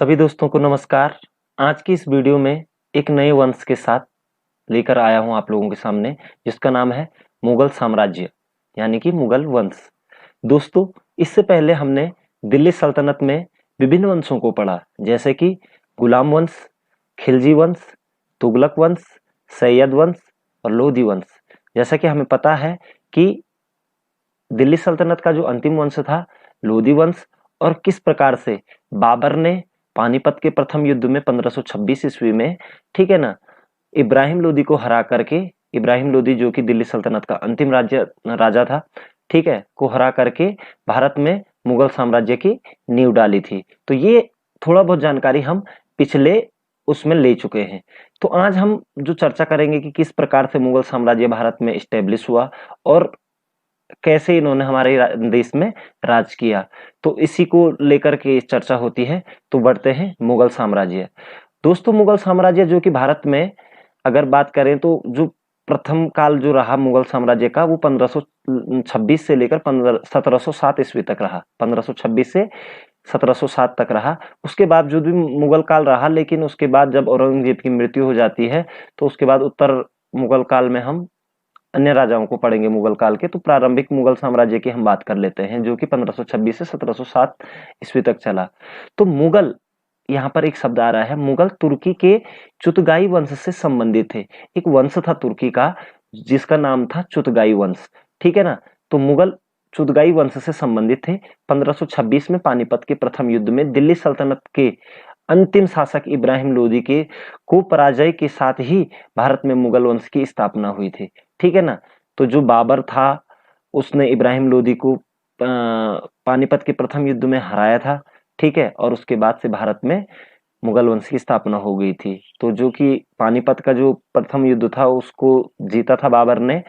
सभी दोस्तों को नमस्कार। आज की इस वीडियो में एक नए वंश के साथ लेकर आया हूं आप लोगों के सामने, जिसका नाम है मुगल साम्राज्य यानी कि मुगल वंश। दोस्तों, इससे पहले हमने दिल्ली सल्तनत में विभिन्न वंशों को पढ़ा, जैसे कि गुलाम वंश, खिलजी वंश, तुगलक वंश, सैयद वंश और लोधी वंश। जैसा कि हमें पता है कि दिल्ली सल्तनत का जो अंतिम वंश था लोधी वंश, और किस प्रकार से बाबर ने पानीपत के प्रथम युद्ध में 1526 ईस्वी में, ठीक है ना, इब्राहिम लोदी को हरा करके, इब्राहिम लोदी जो कि दिल्ली सल्तनत का अंतिम राजा था, ठीक है, को हरा करके भारत में मुगल साम्राज्य की नींव डाली थी। तो ये थोड़ा बहुत जानकारी हम पिछले उसमें ले चुके हैं। तो आज हम जो चर्चा करेंगे कि किस प्रकार से मुगल साम्राज्य भारत में स्टेब्लिश हुआ और कैसे इन्होंने हमारे देश में राज किया, तो इसी को लेकर के चर्चा होती है। तो बढ़ते हैं मुगल साम्राज्य। दोस्तों, मुगल साम्राज्य जो कि भारत में अगर बात करें तो जो प्रथम काल जो रहा मुगल साम्राज्य का, वो 1526 से लेकर 1707 ईस्वी तक रहा। 1526 से 1707 तक रहा। उसके बाद जो भी मुगल काल रहा, लेकिन उसके बाद जब औरंगजेब की मृत्यु हो जाती है तो उसके बाद उत्तर मुगल काल में हम अन्य राजाओं को पढ़ेंगे मुगल काल के। तो प्रारंभिक मुगल साम्राज्य की हम बात कर लेते हैं, जो कि 1526 से 1707 ईस्वी तक चला। तो मुगल, यहाँ पर एक शब्द आ रहा है मुगल, तुर्की के चुतगाई वंश से संबंधित है। एक वंश था तुर्की का जिसका नाम था चुतगाई वंश, ठीक है ना। तो मुगल चुतगाई वंश से संबंधित थे। 1526 में पानीपत के प्रथम युद्ध में दिल्ली सल्तनत के अंतिम शासक इब्राहिम लोदी के को पराजय के साथ ही भारत में मुगल वंश की स्थापना हुई थी, ठीक है ना। तो जो बाबर था उसने इब्राहिम लोदी को पानीपत के प्रथम युद्ध में हराया था, ठीक है, और उसके बाद से भारत में मुगल वंश की स्थापना हो गई थी। तो जो कि पानीपत का जो प्रथम युद्ध था उसको जीता था बाबर ने।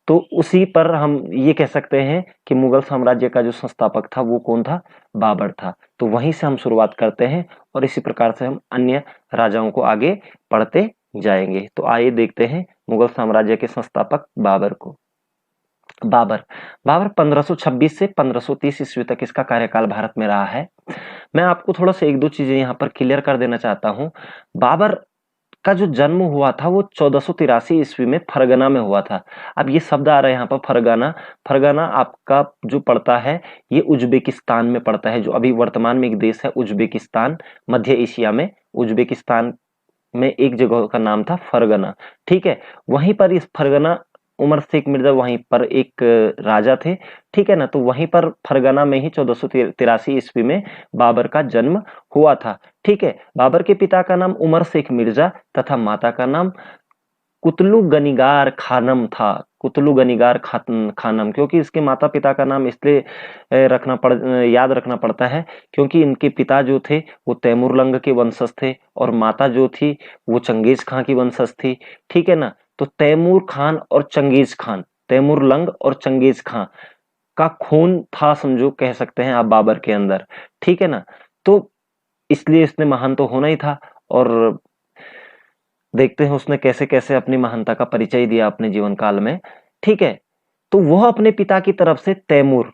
तो उसी पर हम ये कह सकते हैं कि मुगल साम्राज्य का जो संस्थापक था वो कौन था? बाबर था। तो वहीं से हम शुरुआत करते हैं और इसी प्रकार से हम अन्य राजाओं को आगे पढ़ते जाएंगे। तो आइए देखते हैं मुगल साम्राज्य के संस्थापक बाबर को। बाबर बाबर 1526 से 1530 ईस्वी तक इसका कार्यकाल भारत में रहा है। मैं आपको थोड़ा सा एक दो चीजें यहाँ पर क्लियर कर देना चाहता हूँ। बाबर का जो जन्म हुआ था वो 1483 ईस्वी में फरगना में हुआ था। अब ये शब्द आ रहा है यहाँ पर फरगना। फरगना आपका जो पड़ता है ये उज्बेकिस्तान में पड़ता है, जो अभी वर्तमान में एक देश है उज्बेकिस्तान, मध्य एशिया में। उज्बेकिस्तान में एक जगह का नाम था फरगना, ठीक है। वहीं पर इस फरगना, उमर शेख मिर्जा वहीं पर एक राजा थे, ठीक है ना। तो वहीं पर फरगना में ही 1483 ईस्वी में बाबर का जन्म हुआ था, ठीक है। बाबर के पिता का नाम उमर शेख मिर्जा तथा माता का नाम कुतलू गनीगार खानम था। कुतलू गनीगार खानम, क्योंकि इसके माता पिता का नाम इसलिए याद रखना पड़ता है क्योंकि इनके पिता जो थे वो तैमूरलंग के वंशज थे और माता जो थी वो चंगेज खां की वंशज थी, ठीक है ना। तो तैमूर खान और चंगेज खान, तैमूरलंग और चंगेज खां का खून था, समझो, कह सकते हैं आप, बाबर के अंदर, ठीक है ना। तो इसलिए इसने महान तो होना ही था। और देखते हैं उसने कैसे कैसे अपनी महानता का परिचय दिया अपने जीवन काल में, ठीक है। तो वह अपने पिता की तरफ से तैमूर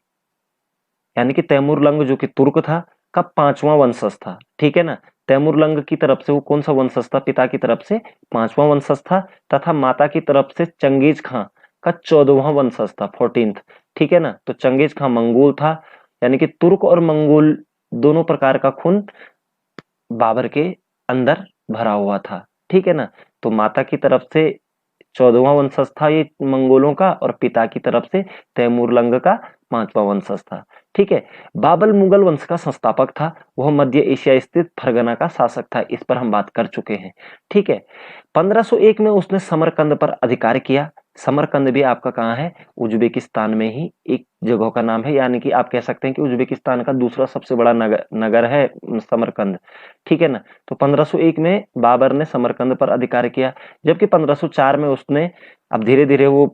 यानी कि तैमूरलंग जो कि तुर्क था का पांचवां वंशज था, ठीक है ना। तैमूरलंग की तरफ से वो कौन सा वंशज था? पिता की तरफ से पांचवां वंशज था तथा माता की तरफ से चंगेज खां का 14वां वंशज था, 14th, ठीक है ना। तो चंगेज खां मंगोल था, यानी कि तुर्क और मंगोल दोनों प्रकार का खून बाबर के अंदर भरा हुआ था, ठीक है ना। तो माता की तरफ से 14वां वंशज था ये मंगोलों का और पिता की तरफ से तैमूरलंग का 5वां वंशज था, ठीक है। बाबर मुगल वंश का संस्थापक था। वह मध्य एशिया स्थित फरगना का शासक था। इस पर हम बात कर चुके हैं, ठीक है। 1501 में उसने समरकंद पर अधिकार किया। समरकंद भी आपका कहाँ है? उज्बेकिस्तान में ही एक जगह का नाम है, यानी कि आप कह सकते हैं कि उज्बेकिस्तान का दूसरा सबसे बड़ा नगर है समरकंद, ठीक है ना। तो 1501 में बाबर ने समरकंद पर अधिकार किया, जबकि 1504 में उसने, अब धीरे धीरे वो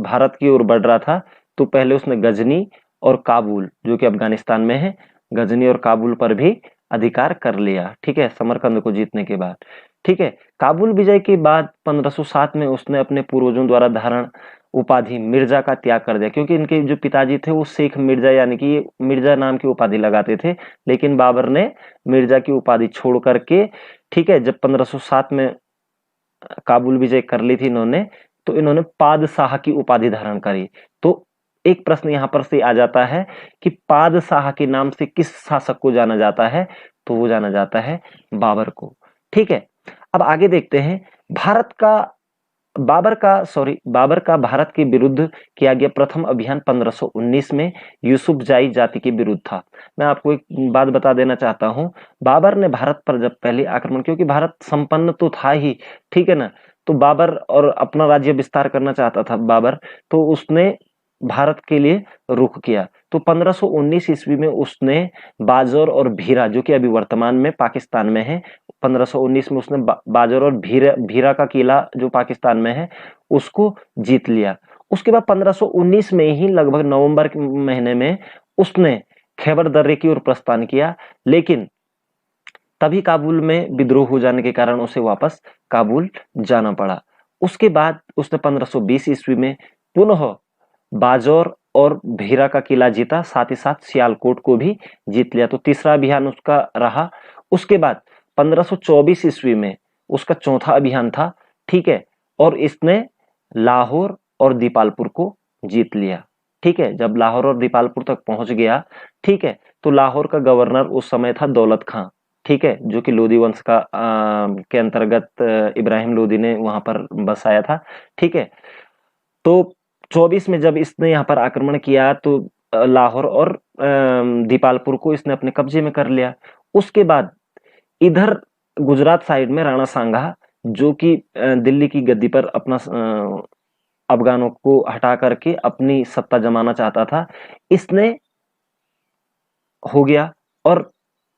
भारत की ओर बढ़ रहा था, तो पहले उसने गजनी और काबुल जो कि अफगानिस्तान में है, गजनी और काबुल पर भी अधिकार कर लिया, ठीक है, समरकंद को जीतने के बाद, ठीक है। काबुल विजय के बाद 1507 में उसने अपने पूर्वजों द्वारा धारण उपाधि मिर्जा का त्याग कर दिया, क्योंकि इनके जो पिताजी थे वो शेख मिर्जा यानी कि मिर्जा नाम की उपाधि लगाते थे, लेकिन बाबर ने मिर्जा की उपाधि छोड़ करके, ठीक है, जब 1507 में काबुल विजय कर ली थी इन्होंने, तो इन्होंने पादशाह की उपाधि धारण करी। तो एक प्रश्न यहां पर से आ जाता है कि पादशाह के नाम से किस शासक को जाना जाता है, तो वो जाना जाता है बाबर को। ठीक है, अब आगे देखते हैं। बाबर का भारत के विरुद्ध किया गया प्रथम अभियान 1519 में यूसुफजाई जाति के विरुद्ध था। मैं आपको एक बात बता देना चाहता हूं, बाबर ने भारत पर जब पहले आक्रमण, क्योंकि भारत संपन्न तो था ही, ठीक है ना, तो बाबर और अपना राज्य विस्तार करना चाहता था बाबर, तो उसने भारत के लिए रुख किया। तो 1519 ईस्वी में उसने बाजौर और भीरा, जो कि अभी वर्तमान में पाकिस्तान में है, 1519 में उसने बाजौर और भीरा का किला जो पाकिस्तान में है उसको जीत लिया। उसके बाद 1519 में ही लगभग नवंबर के महीने में उसने खैबर दर्रे की ओर प्रस्थान किया, लेकिन तभी काबुल में विद्रोह हो जाने के कारण उसे वापस काबुल जाना पड़ा। उसके बाद उसने 1520 ईस्वी में पुनः बाजौर और भीरा का किला जीता, साथ ही साथ सियालकोट को भी जीत लिया। तो तीसरा अभियान उसका रहा। उसके बाद 1524 ईस्वी में उसका चौथा अभियान था, ठीक है, और इसने लाहौर और दीपालपुर को जीत लिया। ठीक है, जब लाहौर और दीपालपुर तक पहुंच गया, ठीक है, तो लाहौर का गवर्नर उस समय था दौलत खां, ठीक है, जो कि लोदी वंश का के अंतर्गत इब्राहिम लोदी ने वहां पर बसाया था। ठीक है, तो 24 में जब इसने यहाँ पर आक्रमण किया तो लाहौर और दीपालपुर को इसने अपने कब्जे में कर लिया। उसके बाद इधर गुजरात साइड में राणा सांगा, जो कि दिल्ली की गद्दी पर अपना अफगानों को हटा करके अपनी सत्ता जमाना चाहता था, इसने हो गया। और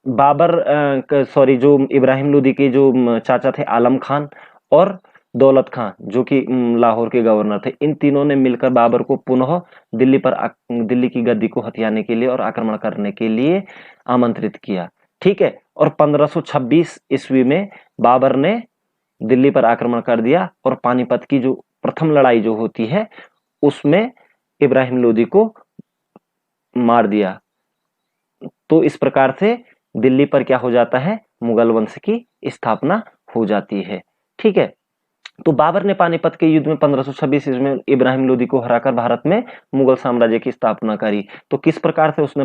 जो इब्राहिम लोदी के जो चाचा थे आलम खान और दौलत खां, जो कि लाहौर के गवर्नर थे, इन तीनों ने मिलकर बाबर को पुनः दिल्ली की गद्दी को हथियाने के लिए और आक्रमण करने के लिए आमंत्रित किया। ठीक है, और 1526 ईस्वी में बाबर ने दिल्ली पर आक्रमण कर दिया और पानीपत की जो प्रथम लड़ाई जो होती है उसमें इब्राहिम लोदी को मार दिया। तो इस प्रकार से दिल्ली पर क्या हो जाता है, मुगल वंश की स्थापना हो जाती है। ठीक है, तो बाबर ने पानीपत के युद्ध में 1526 ईस्वी में इब्राहिम लोदी को हराकर भारत में मुगल साम्राज्य की स्थापना करी। तो किस प्रकार से उसने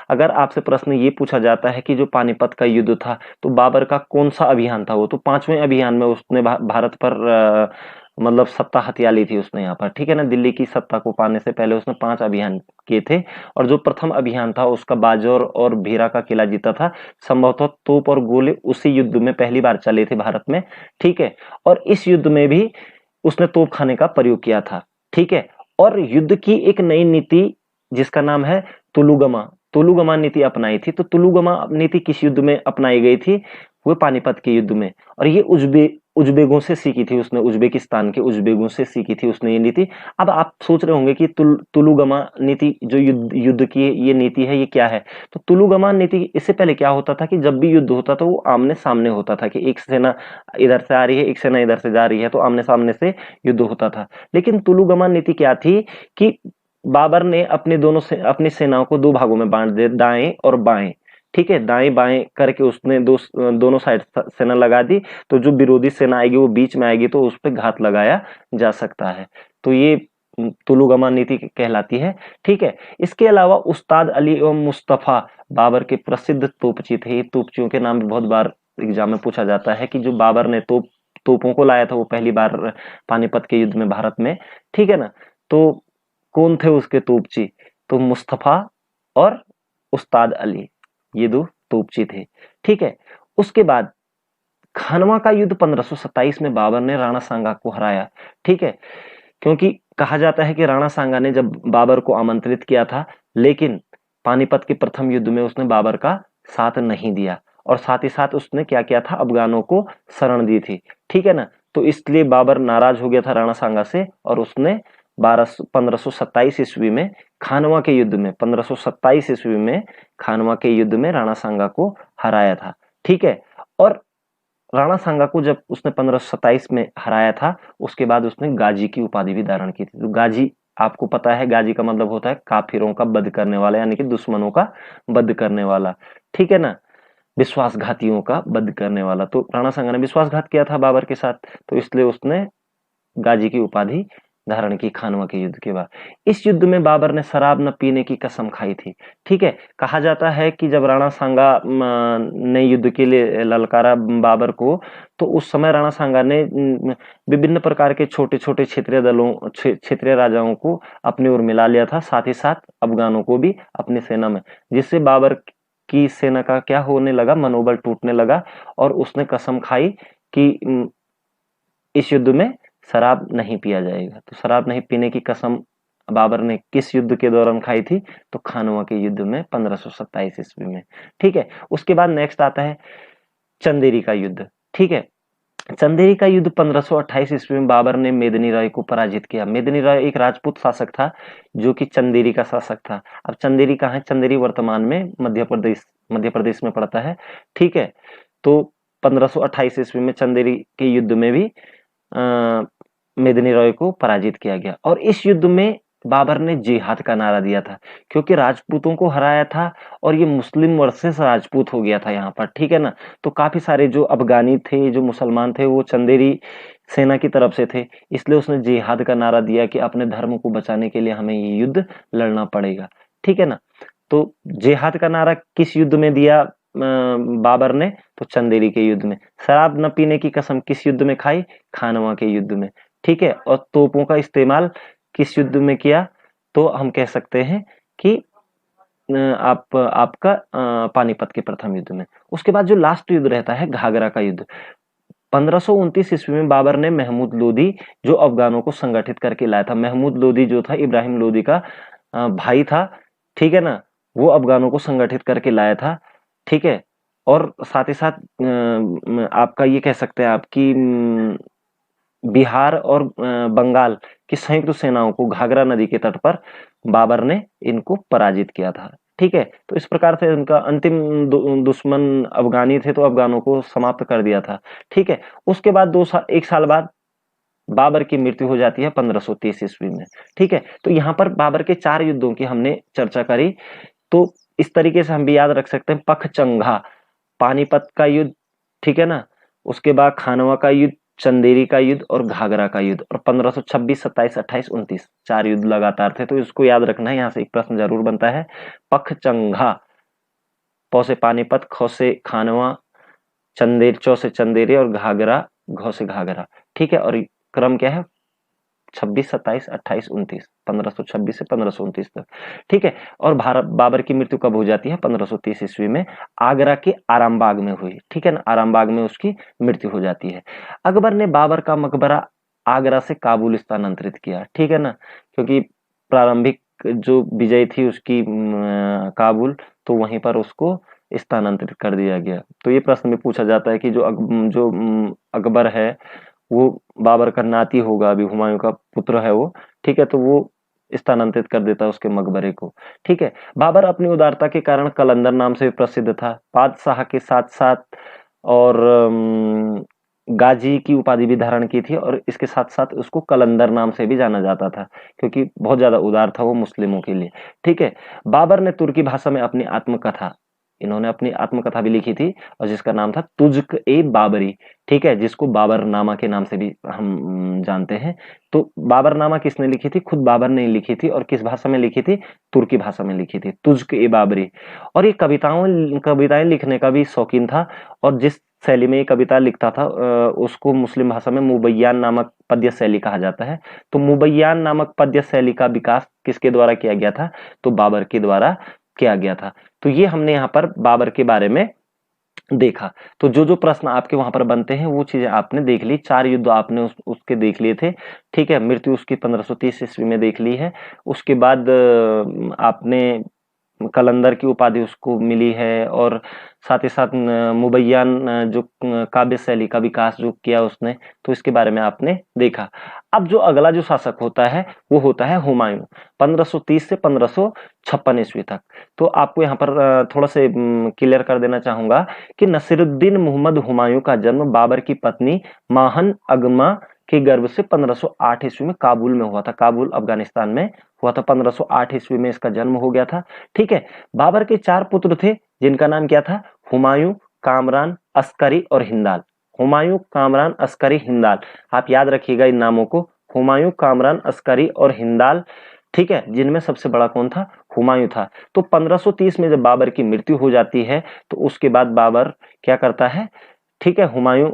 अगर आपसे प्रश्न ये पूछा जाता है कि जो पानीपत का युद्ध था तो बाबर का कौन सा अभियान था, वो तो 5वें अभियान में उसने भारत पर मतलब सत्ता हथिया ली थी उसने यहाँ पर, ठीक है ना। दिल्ली की सत्ता को पाने से पहले उसने 5 अभियान किए थे, और जो प्रथम अभियान था उसका बाजौर और भीरा का किला जीता था। संभवतः तोप और गोले उसी युद्ध में पहली बार चले थे भारत में, ठीक है, और इस युद्ध में भी उसने तोप खाने का प्रयोग किया था। ठीक है, और युद्ध की एक नई नीति जिसका नाम है तुलुगमा नीति अपनाई थी। तो तुलुगमा नीति किस युद्ध में अपनाई गई थी, वो पानीपत के युद्ध में, और ये उज्बेगों से सीखी थी उसने, उज्बेकिस्तान के उज्बेगों से सीखी थी उसने ये नीति। अब आप सोच रहे होंगे कि तुलुगमा नीति जो युद्ध की ये नीति है ये क्या है। तो तुलुगमा नीति, इससे पहले क्या होता था कि जब भी युद्ध होता था वो आमने सामने होता था, कि एक सेना इधर से आ रही है, एक सेना इधर से जा रही है, तो आमने सामने से युद्ध होता था। लेकिन तुलुगमा नीति क्या थी कि बाबर ने अपनी सेनाओं को 2 भागों में बांट दिया, दाएं और बाएं। ठीक है, दाएं बाएं करके उसने दोनों साइड सेना लगा दी, तो जो विरोधी सेना आएगी वो बीच में आएगी तो उस पर घात लगाया जा सकता है। तो ये तुलुगमा नीति कहलाती है। ठीक है, इसके अलावा उस्ताद अली एवं मुस्तफा बाबर के प्रसिद्ध तोपची थे। तोपचियों के नाम भी बहुत बार एग्जाम में पूछा जाता है कि जो बाबर ने तोपों को लाया था वो पहली बार पानीपत के युद्ध में भारत में, ठीक है ना, तो कौन थे उसके तोपची, तो मुस्तफा और उस्ताद अली, ये 2 तोपची थे। ठीक है, उसके बाद खानवा का युद्ध 1527 में बाबर ने राणा सांगा को हराया। ठीक है, क्योंकि कहा जाता है कि राणा सांगा ने जब बाबर को आमंत्रित किया था, लेकिन पानीपत के प्रथम युद्ध में उसने बाबर का साथ नहीं दिया, और साथ ही साथ उसने क्या किया था, अफगानों को शरण दी थी। ठीक है ना, तो इसलिए बाबर नाराज हो गया था राणा सांगा से, और उसने 1527 ईस्वी में खानवा के युद्ध में 1527 ईस्वी में खानवा के युद्ध में राणा सांगा को हराया था। ठीक है, और राणा सांगा को जब उसने 1527 में हराया था, उसके बाद उसने गाजी की उपाधि भी धारण की थी। तो गाजी आपको पता है, गाजी का मतलब होता है काफिरों का वध करने वाला, यानी कि दुश्मनों का वध करने वाला, ठीक है ना, विश्वासघातियों का वध करने वाला। तो राणा सांगा ने विश्वासघात किया था बाबर के साथ, तो इसलिए उसने गाजी की उपाधि धारण की खानवा के युद्ध के बाद। इस युद्ध में बाबर ने शराब न पीने की कसम खाई थी, ठीक है। कहा जाता है कि जब राणा सांगा ने युद्ध के लिए ललकारा बाबर को, तो उस समय राणा सांगा ने विभिन्न प्रकार के छोटे छोटे क्षेत्रीय दलों, क्षेत्रीय राजाओं को अपनी ओर मिला लिया था, साथ ही साथ अफगानों को भी अपनी सेना में, जिससे बाबर की सेना का क्या होने लगा, मनोबल टूटने लगा, और उसने कसम खाई कि इस युद्ध में शराब नहीं पिया जाएगा। तो शराब नहीं पीने की कसम बाबर ने किस युद्ध के दौरान खाई थी, तो खानवा के युद्ध में 1527 ईस्वी में, ठीक है। उसके बाद नेक्स्ट आता है चंदेरी का युद्ध, ठीक है। चंदेरी का युद्ध 1528 ईस्वी में बाबर ने मेदिनी राय को पराजित किया। मेदिनी राय एक राजपूत शासक था जो कि चंदेरी का शासक था। अब चंदेरी कहाँ है? चंदेरी वर्तमान में मध्य प्रदेश में पड़ता है, ठीक है। तो 1528 ईस्वी में चंदेरी के युद्ध में भी मेदिनी राय को पराजित किया गया, और इस युद्ध में बाबर ने जिहाद का नारा दिया था, क्योंकि राजपूतों को हराया था और ये मुस्लिम वर्सेस राजपूत हो गया था यहाँ पर, ठीक है ना। तो काफी सारे जो अफगानी थे, जो मुसलमान थे, वो चंदेरी सेना की तरफ से थे, इसलिए उसने जिहाद का नारा दिया कि अपने धर्म को बचाने के लिए हमें ये युद्ध लड़ना पड़ेगा, ठीक है ना। तो जिहाद का नारा किस युद्ध में दिया बाबर ने? तो चंदेरी के युद्ध में। शराब न पीने की कसम किस युद्ध में खाई? खानवा के युद्ध में, ठीक है। और तोपों का इस्तेमाल किस युद्ध में किया? तो हम कह सकते हैं कि आपका पानीपत के प्रथम युद्ध में। उसके बाद जो लास्ट युद्ध रहता है घाघरा का युद्ध, 1529 ईस्वी में बाबर ने महमूद लोदी जो अफगानों को संगठित करके लाया था। महमूद लोदी जो था इब्राहिम लोदी का भाई था, ठीक है ना, वो अफगानों को संगठित करके लाया था, ठीक है। और साथ ही साथ आपका ये कह सकते हैं आपकी बिहार और बंगाल की संयुक्त सेनाओं को घाघरा नदी के तट पर बाबर ने इनको पराजित किया था, ठीक है। तो इस प्रकार से उनका अंतिम दुश्मन अफगानी थे, तो अफगानों को समाप्त कर दिया था, ठीक है। उसके बाद एक साल बाद बाबर की मृत्यु हो जाती है 1530 ईस्वी में, ठीक है। तो यहाँ पर बाबर के 4 युद्धों की हमने चर्चा करी। तो इस तरीके से हम भी याद रख सकते हैं, पखचंघा, पानीपत का युद्ध, ठीक है ना, उसके बाद खानवा का युद्ध, चंदेरी का युद्ध और घाघरा का युद्ध, और 1526, 27, 28, 29 4 युद्ध लगातार थे। तो इसको याद रखना है, यहाँ से एक प्रश्न जरूर बनता है। पखचंघा, प से पानीपत, ख से खानवा, चंदेर, चौ से चंदेरी और घाघरा, घ से घाघरा, ठीक है। और क्रम क्या है? 26, 27, 28, 29, 1526 से 1529 तक, ठीक है। और बाबर की मृत्यु कब हो जाती है? 1530 ईस्वी में आगरा के आरामबाग में हुई, ठीक है ना, आरामबाग में उसकी मृत्यु हो जाती है। अकबर ने बाबर का मकबरा आगरा से काबुल स्थानांतरित किया, ठीक है ना, क्योंकि प्रारंभिक जो विजय थी उसकी काबुल, तो वहीं पर उसको स्थानांतरित कर दिया गया। तो ये प्रश्न भी पूछा जाता है कि जो अकबर है वो बाबर का नाती होगा, अभी हुमायूं का पुत्र है वो, ठीक है। तो वो स्थानांतरित कर देता है उसके मकबरे को, ठीक है। बाबर अपनी उदारता के कारण कलंदर नाम से भी प्रसिद्ध था। बादशाह के साथ साथ और गाजी की उपाधि भी धारण की थी, और इसके साथ साथ उसको कलंदर नाम से भी जाना जाता था, क्योंकि बहुत ज्यादा उदार था वो मुस्लिमों के लिए, ठीक है। बाबर ने तुर्की भाषा में अपनी आत्मकथा, इन्होंने अपनी आत्मकथा भी लिखी थी, और जिसका नाम था तुज़्क ए बाबरी, ठीक है, जिसको बाबरनामा के नाम से भी हम जानते हैं। तो बाबरनामा किसने लिखी थी? खुद बाबर ने लिखी थी, और किस भाषा में लिखी थी? तुर्की भाषा में लिखी थी, तुज़्क ए बाबरी। और ये कविताएं लिखने का भी शौकीन था, और जिस शैली में ये कविता लिखता था उसको मुस्लिम भाषा में मुबय्यान नामक पद्य शैली कहा जाता है। तो मुबय्यान नामक पद्य शैली का विकास किसके द्वारा किया गया था? तो बाबर के द्वारा किया गया था। तो ये हमने यहाँ पर बाबर के बारे में देखा। तो जो जो प्रश्न आपके वहां पर बनते हैं वो चीजें आपने देख ली। 4 युद्ध आपने उसके देख लिए थे, ठीक है। मृत्यु उसकी 1530 ईस्वी में देख ली है। उसके बाद आपने कलंदर की उपाधि उसको मिली है, और साथ ही साथ मुबैयान जो काव्य शैली का विकास जो किया उसने, तो इसके बारे में आपने देखा। अब जो अगला जो शासक होता है वो होता है हुमायूं, 1530 से 1556 ईस्वी तक। तो आपको यहाँ पर थोड़ा से क्लियर कर देना चाहूंगा कि नसीरुद्दीन मोहम्मद हुमायूं का जन्म बाबर की पत्नी माहन अगमा के गर्भ से 1508 ईस्वी में काबुल में हुआ था। काबुल अफगानिस्तान में हुआ था, 1508 ईस्वी में इसका जन्म हो गया था। ठीक है, बाबर के 4 पुत्र थे जिनका नाम क्या था, हुमायूं, कामरान, अस्करी और हिंदाल। हुमायूं, कामरान, अस्करी, हिंदाल, आप याद रखिएगा इन नामों को, हुमायूं, कामरान, अस्करी और हिंदाल। ठीक है, जिनमें सबसे बड़ा कौन था, हुमायूं था। तो 1530 में जब बाबर की मृत्यु हो जाती है तो उसके बाद बाबर क्या करता है, ठीक है, हुमायूं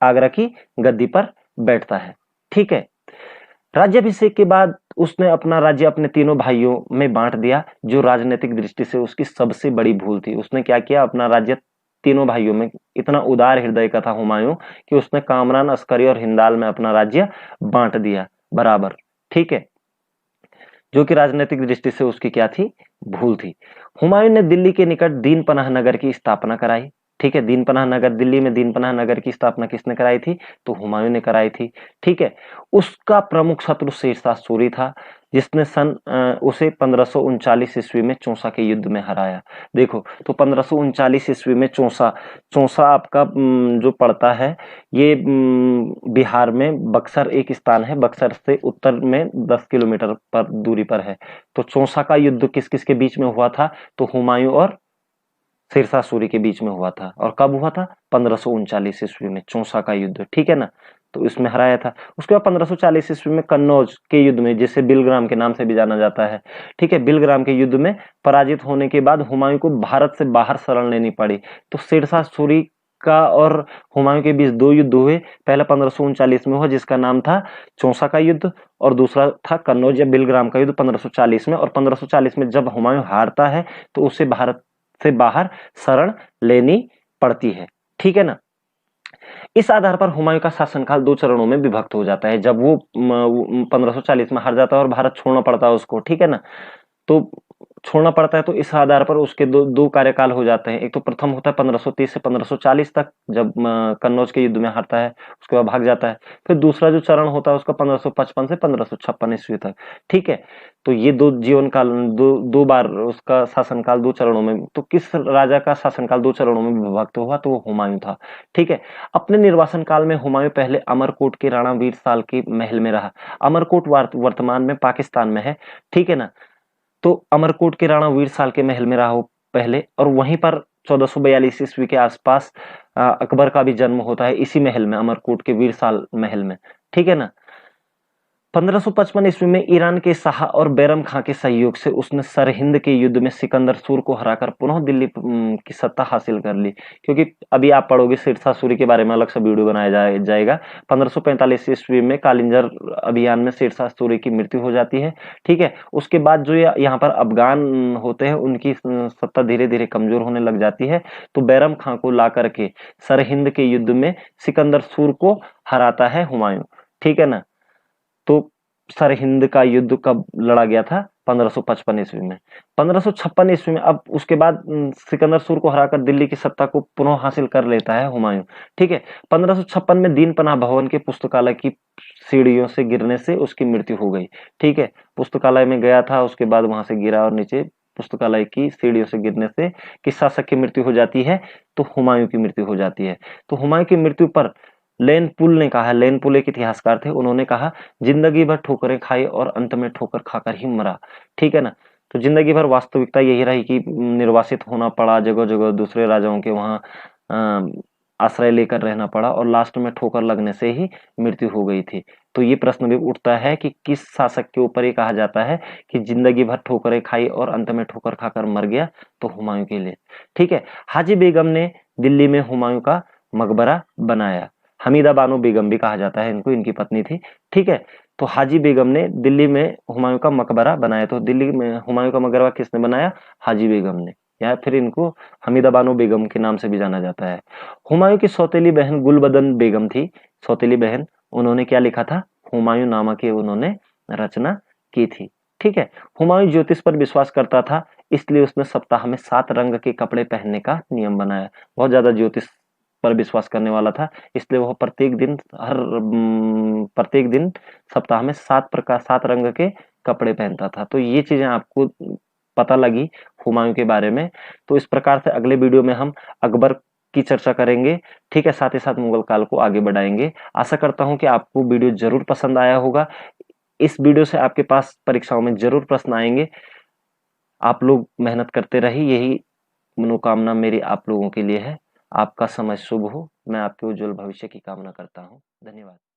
आगरा की गद्दी पर बैठता है। ठीक है, राज्याभिषेक के बाद उसने अपना राज्य अपने तीनों भाइयों में बांट दिया, जो राजनीतिक दृष्टि से उसकी सबसे बड़ी भूल थी। उसने क्या किया, अपना राज्य तीनों भाइयों में, इतना उदार हृदय का था हुमायूं कि उसने कामरान, अस्करी और हिंदाल में अपना राज्य बांट दिया बराबर। ठीक है, जो कि राजनीतिक दृष्टि से उसकी क्या थी, भूल थी। हुमायूं ने दिल्ली के निकट दीन पनाह नगर की स्थापना कराई। ठीक है, दीन पनाह नगर, दिल्ली में दीन पनाह नगर की स्थापना किसने कराई थी, तो हुमायूं ने कराई थी। ठीक है, उसका प्रमुख शत्रु शेरशाह सूरी था, जिसने उसे 1539 ईस्वी में चौसा के युद्ध में हराया। देखो, तो 1539 ईस्वी में चौसा, चौसा आपका जो पड़ता है ये बिहार में बक्सर एक स्थान है, बक्सर से उत्तर में 10 किलोमीटर पर दूरी पर है। तो चौसा का युद्ध किस किस के बीच में हुआ था, तो हुमायूं और शेरशाह सूरी के बीच में हुआ था। और कब हुआ था, 1539 ईस्वी में चौसा का युद्ध। ठीक है ना, तो इसमें हराया था। उसके बाद 1540 ईस्वी में कन्नौज के युद्ध में, जिसे बिलग्राम के नाम से भी जाना जाता है, ठीक है, बिलग्राम के युद्ध में पराजित होने के बाद हुमायूं को भारत से बाहर शरण लेनी पड़ी। तो शेरशाह सूरी का और हुमायूं के बीच 2 युद्ध हुए। पहला 1539 में हुआ जिसका नाम था चौसा का युद्ध, और दूसरा था कन्नौज या बिलग्राम का युद्ध 1540 में। और 1540 में जब हुमायूं हारता है तो उसे भारत से बाहर शरण लेनी पड़ती है। ठीक है ना, इस आधार पर हुमायूं का शासनकाल 2 चरणों में विभक्त हो जाता है। जब वो 1540 में हार जाता है और भारत छोड़ना पड़ता है उसको, ठीक है ना, तो छोड़ना पड़ता है, तो इस आधार पर उसके दो कार्यकाल हो जाते हैं। एक तो प्रथम होता है 1530 से 1540 तक, जब कन्नौज के युद्ध में हारता है, उसके बाद भाग जाता है। फिर दूसरा जो चरण होता है उसका 1555 से 1556 ईस्वी तक। ठीक है, तो ये दो जीवन काल, दो बार उसका शासनकाल 2 चरणों में। तो किस राजा का शासनकाल 2 चरणों में विभक्त हुआ, तो वो हुमायूं था। ठीक है, अपने निर्वासन काल में हुमायूं पहले अमरकोट के राणा वीर साल के महल में रहा। अमरकोट वर्तमान में पाकिस्तान में है। ठीक है ना, तो अमरकोट के राणा वीर साल के महल में रहा हो पहले, और वहीं पर 1442 ईस्वी के आसपास अकबर का भी जन्म होता है इसी महल में, अमरकोट के वीर साल महल में। ठीक है ना, 1555 ईस्वी में ईरान के शाह और बैरम खां के सहयोग से उसने सरहिंद के युद्ध में सिकंदर सूर को हराकर पुनः दिल्ली की सत्ता हासिल कर ली। क्योंकि अभी आप पढ़ोगे शेरशाह सूरी के बारे में अलग से वीडियो बनाया जाएगा। 1545 ईस्वी में कालिंजर अभियान में शेरशाह सूरी की मृत्यु हो जाती है। ठीक है, उसके बाद जो यहाँ पर अफगान होते हैं उनकी सत्ता धीरे धीरे कमजोर होने लग जाती है। तो बैरम खां को ला करके सरहिंद के युद्ध में सिकंदर सूर को हराता है हुमायूं। ठीक है ना, तो सरहिंद का युद्ध कब लड़ा गया था, 1555 ईस्वी में। 1556 ईस्वी में, अब उसके बाद सिकंदर सूर को हराकर दिल्ली की सत्ता को पुनः हासिल कर लेता है हुमायूं। ठीक है, 1556 में दीन पनाह भवन के पुस्तकालय की सीढ़ियों से गिरने से उसकी मृत्यु हो गई। ठीक है, पुस्तकालय में गया था, उसके बाद वहां से गिरा और नीचे पुस्तकालय की सीढ़ियों से गिरने से किस शासक की मृत्यु हो जाती है, तो हुमायूं की मृत्यु हो जाती है। तो हुमायूं की मृत्यु पर लेनपुल ने कहा, लेनपुल एक इतिहासकार थे, उन्होंने कहा जिंदगी भर ठोकरें खाई और अंत में ठोकर खाकर ही मरा। ठीक है ना, तो जिंदगी भर वास्तविकता यही रही कि निर्वासित होना पड़ा, जगह जगह दूसरे राजाओं के वहां आश्रय लेकर रहना पड़ा, और लास्ट में ठोकर लगने से ही मृत्यु हो गई थी। तो ये प्रश्न भी उठता है कि किस शासक के ऊपर ये कहा जाता है कि जिंदगी भर ठोकरें खाई और अंत में ठोकर खाकर मर गया, तो हुमायूं के लिए। ठीक है, हाजी बेगम ने दिल्ली में हुमायूं का मकबरा बनाया। हमीदा बानो बेगम भी कहा जाता है इनको, इनकी पत्नी थी। ठीक है, तो हाजी बेगम ने दिल्ली में हुमायूं का मकबरा बनाया। तो दिल्ली में हुमायूं का मकबरा किसने बनाया, हाजी बेगम ने, या फिर इनको हमीदा बानो बेगम के नाम से भी जाना जाता है। हुमायूं की सौतेली बहन गुलबदन बेगम थी, सौतेली बहन, उन्होंने क्या लिखा था, हुमायूं नामा की उन्होंने रचना की थी। ठीक है। हुमायूं ज्योतिष पर विश्वास करता था, इसलिए उसने सप्ताह में 7 रंग के कपड़े पहनने का नियम बनाया। बहुत ज्यादा ज्योतिष पर विश्वास करने वाला था, इसलिए वह प्रत्येक दिन सप्ताह में 7 रंग के कपड़े पहनता था। तो ये चीजें आपको पता लगी हुमायूं के बारे में। तो इस प्रकार से अगले वीडियो में हम अकबर की चर्चा करेंगे, ठीक है, साथ ही साथ मुगल काल को आगे बढ़ाएंगे। आशा करता हूं कि आपको वीडियो जरूर पसंद आया होगा। इस वीडियो से आपके पास परीक्षाओं में जरूर प्रश्न आएंगे। आप लोग मेहनत करते रहिए, यही मनोकामना मेरी आप लोगों के लिए है। आपका समय शुभ हो। मैं आपके उज्जवल भविष्य की कामना करता हूँ। धन्यवाद।